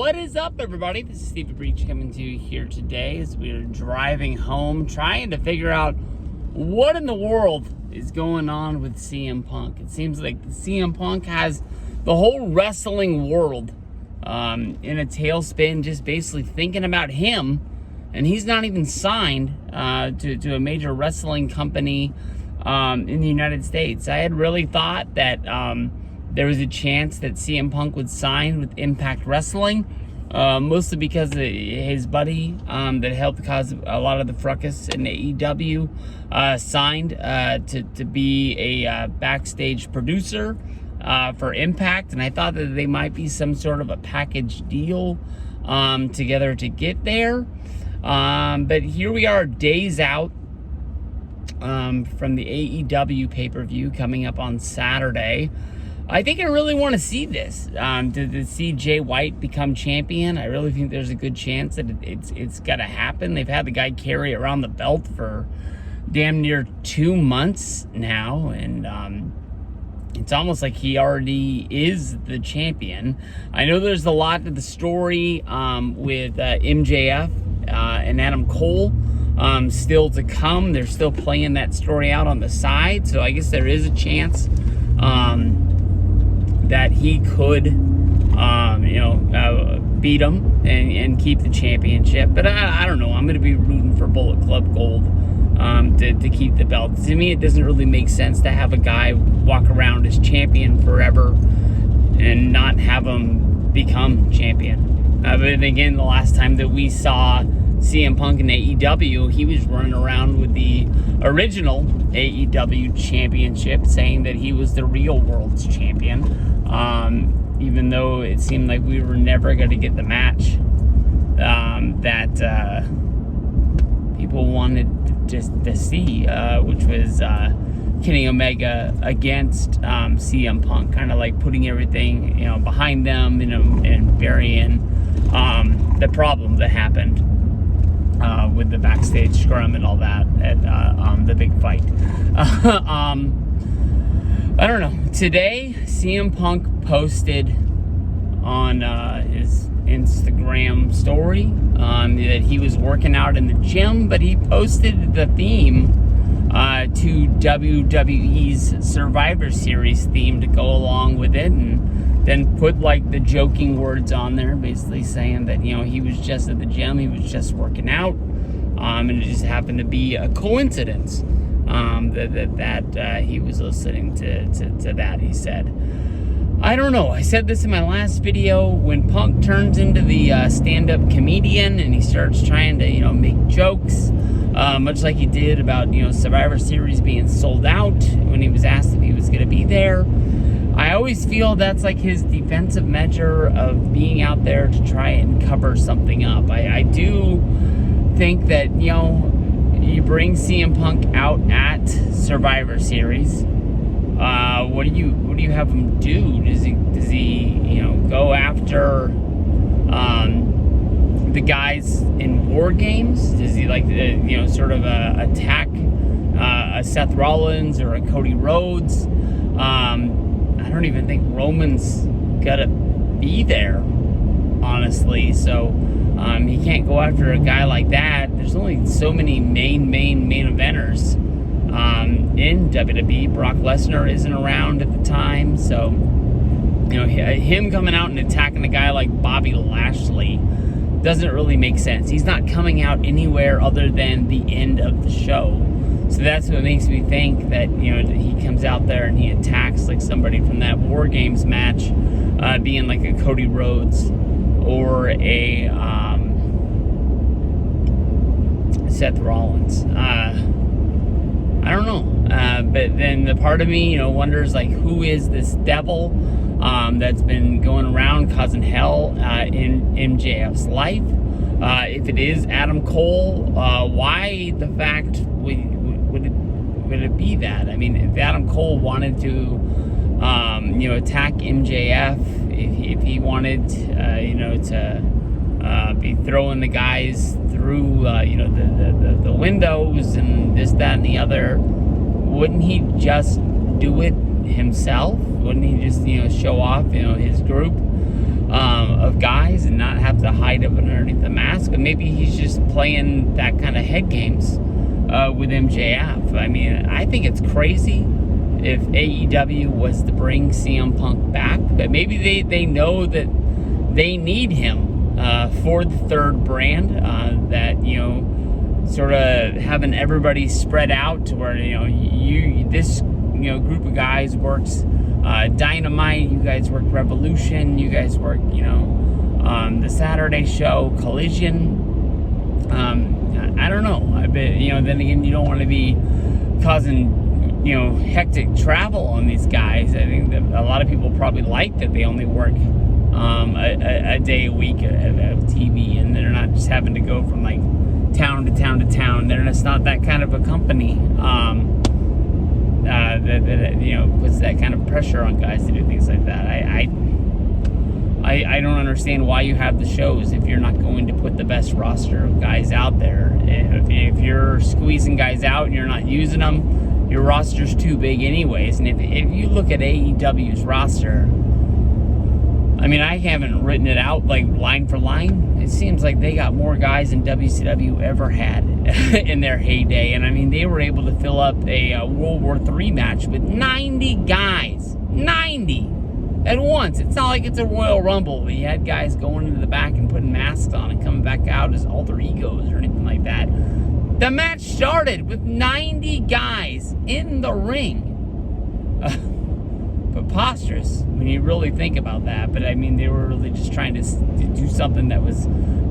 What is up, everybody? This is Steve Breach coming to you here today as we are driving home, trying to figure out what in the world is going on with CM Punk. It seems like CM Punk has the whole wrestling world in a tailspin, just basically thinking about him, and he's not even signed to a major wrestling company in the United States. I had really thought that there was a chance that CM Punk would sign with Impact Wrestling, mostly because his buddy that helped cause a lot of the fracas in AEW signed to be a backstage producer for Impact, and I thought that they might be some sort of a package deal together to get there. But here we are, days out from the AEW pay-per-view coming up on Saturday. I think I really want to see this, to see Jay White become champion. I really think there's a good chance that it's got to happen. They've had the guy carry around the belt for damn near 2 months now, and it's almost like he already is the champion. I know there's a lot to the story with MJF and Adam Cole still to come. They're still playing that story out on the side, so I guess there is a chance that he could, beat him and keep the championship. But I don't know. I'm going to be rooting for Bullet Club Gold to keep the belt. To me, it doesn't really make sense to have a guy walk around as champion forever and not have him become champion. But again, the last time that we saw CM Punk in AEW, he was running around with the original AEW championship, saying that he was the real world's champion, even though it seemed like we were never going to get the match that people wanted just to see, which was Kenny Omega against CM Punk, kind of like putting everything behind them, and burying the problem that happened with the backstage scrum and all that at the big fight. I don't know. Today, CM Punk posted on his Instagram story that he was working out in the gym, but he posted the theme to WWE's Survivor Series theme to go along with it, and then put like the joking words on there, basically saying that he was just at the gym, he was just working out, and it just happened to be a coincidence that he was listening to that. He said, I don't know. I said this in my last video. When Punk turns into the stand-up comedian and he starts trying to make jokes, much like he did about Survivor Series being sold out when he was asked if he was going to be there. I always feel that's like his defensive measure of being out there to try and cover something up. I do think that, you bring CM Punk out at Survivor Series. What do you have him do? Does he go after the guys in War Games? Does he sort of attack a Seth Rollins or a Cody Rhodes? I don't even think Roman's gotta be there, honestly. So he can't go after a guy like that. There's only so many main eventers in WWE. Brock Lesnar isn't around at the time, so him coming out and attacking a guy like Bobby Lashley doesn't really make sense. He's not coming out anywhere other than the end of the show. So that's what makes me think that he comes out there and he attacks like somebody from that War Games match, being like a Cody Rhodes or a Seth Rollins. I don't know, but then the part of me wonders, like, who is this devil that's been going around causing hell in MJF's life? If it is Adam Cole, why the fact would it be that? I mean, if Adam Cole wanted to attack MJF, if he wanted to be throwing the guys through the windows and this, that, and the other, wouldn't he just do it himself? Wouldn't he just show off his group of guys and not have have to hide it underneath the mask, but maybe he's just playing that kind of head games with MJF. I mean, I think it's crazy if AEW was to bring CM Punk back, but maybe they know that they need him for the third brand, that, you know, sort of having everybody spread out to where, you know, this group of guys works Dynamite, you guys work Revolution, you guys work, you know, the Saturday show, Collision. I don't know. I bet, you know, then again, you don't want to be causing, you know, hectic travel on these guys. I think that a lot of people probably like that they only work a day a week of TV, and they're not just having to go from like town to town to town. They're just not that kind of a company that you know, puts that kind of pressure on guys to do things like that. I don't understand why you have the shows if you're not going to put the best roster of guys out there. If you're squeezing guys out and you're not using them, your roster's too big anyways. And if you look at AEW's roster, I mean, I haven't written it out like line for line. It seems like they got more guys than WCW ever had in their heyday. And I mean, they were able to fill up a World War III match with 90 guys. 90 at once. It's not like it's a Royal Rumble where you had guys going into the back and putting masks on and coming back out as alter egos or anything like that. The match started with 90 guys in the ring. Preposterous when you really think about that. But I mean, they were really just trying to do something that was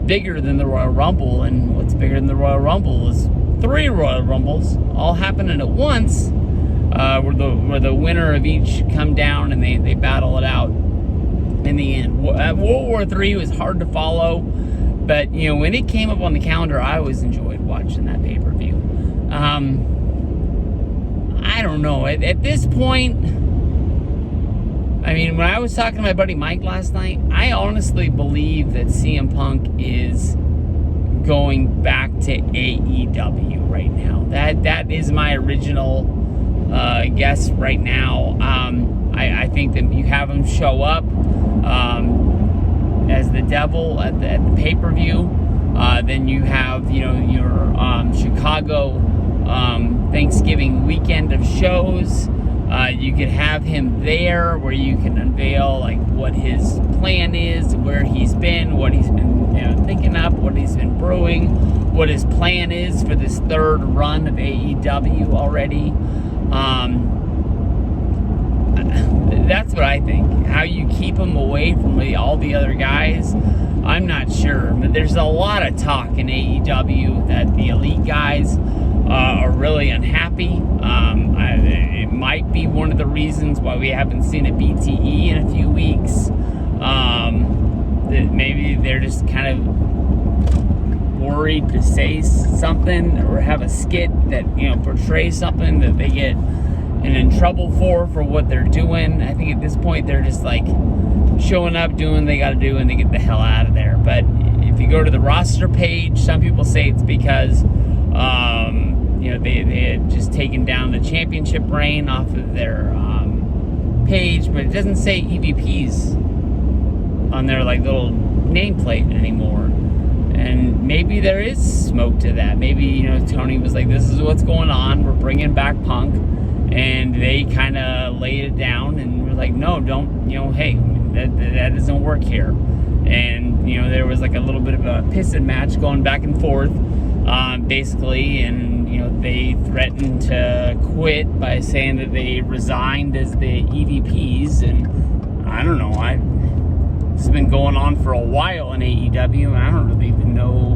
bigger than the Royal Rumble. And what's bigger than the Royal Rumble is 3 Royal Rumbles all happening at once, where the winner of each come down and they battle it out in the end. World War III was hard to follow, but you know, when it came up on the calendar, I always enjoyed watching that pay-per-view. I don't know, at this point, I mean, when I was talking to my buddy Mike last night, I honestly believe that CM Punk is going back to AEW right now. That is my original guess right now. I think that you have him show up as the devil at the pay-per-view. Then you have, you know, your Chicago Thanksgiving weekend of shows. You could have him there where you can unveil like what his plan is, where he's been, what he's been, you know, thinking up, what he's been brewing, what his plan is for this third run of AEW already. That's what I think. How you keep him away from all the other guys, I'm not sure. But there's a lot of talk in AEW that the elite guys are really unhappy. It might be one of the reasons why we haven't seen a BTE in a few weeks. That maybe they're just kind of worried to say something or have a skit that, you know, portrays something that they get in trouble for what they're doing. I think at this point they're just like showing up, doing what they got to do, and they get the hell out of there. But if you go to the roster page, some people say it's because you know, they had just taken down the championship reign off of their page, but it doesn't say EVPs on their like little nameplate anymore. And maybe there is smoke to that. Maybe, you know, Tony was like, this is what's going on, we're bringing back Punk, and they kind of laid it down and were like, no, don't, you know, hey, that doesn't work here. And, you know, there was like a little bit of a pissing match going back and forth, basically, and, you know, they threatened to quit by saying that they resigned as the EVPs. And I don't know, this has been going on for a while in AEW, and I don't really even know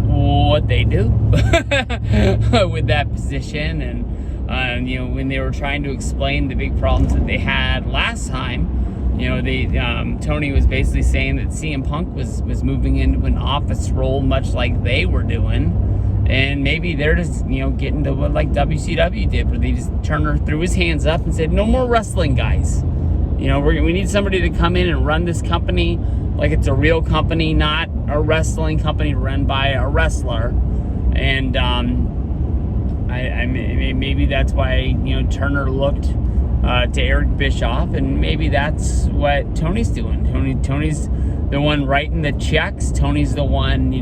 what they do with that position. And you know, when they were trying to explain the big problems that they had last time, you know, Tony was basically saying that CM Punk was moving into an office role much like they were doing, and maybe they're just, you know, getting to what like WCW did, where they just Turner threw his hands up and said, no more wrestling, guys. You know, we need somebody to come in and run this company like it's a real company, not a wrestling company run by a wrestler. And maybe that's why, you know, Turner looked to Eric Bischoff, and maybe that's what Tony's doing. Tony's the one writing the checks. Tony's the one,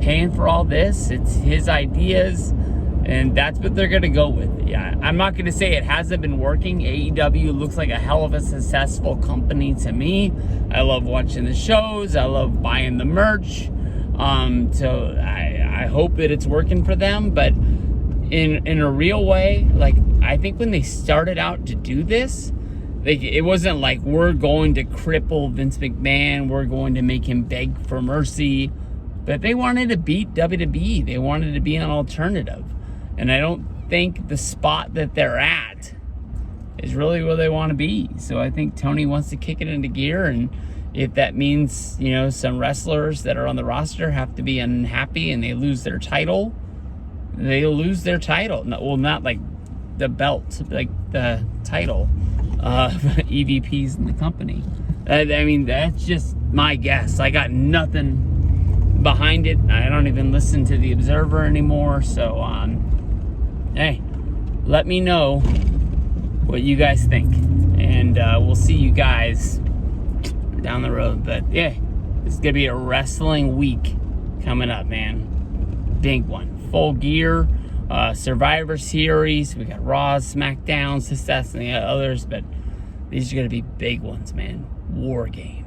paying for all this. It's his ideas, and that's what they're gonna go with. Yeah, I'm not gonna say it hasn't been working. AEW looks like a hell of a successful company to me. I love watching the shows. I love buying the merch. So I hope that it's working for them, but in a real way, like, I think when they started out to do this, it wasn't like, we're going to cripple Vince McMahon, we're going to make him beg for mercy, but they wanted to beat WWE. They wanted to be an alternative, and I don't think the spot that they're at is really where they want to be. So I think Tony wants to kick it into gear, and if that means, some wrestlers that are on the roster have to be unhappy and they lose their title, they'll lose their title. Well, not like the belt, like the title of EVPs in the company. I mean, that's just my guess. I got nothing behind it. I don't even listen to the Observer anymore. So, hey, let me know what you guys think, and we'll see you guys down the road. But yeah, it's gonna be a wrestling week coming up, man. Big one. Full Gear, Survivor Series. We got Raws, SmackDowns, this, that, and the others, but these are gonna be big ones, man. War Games.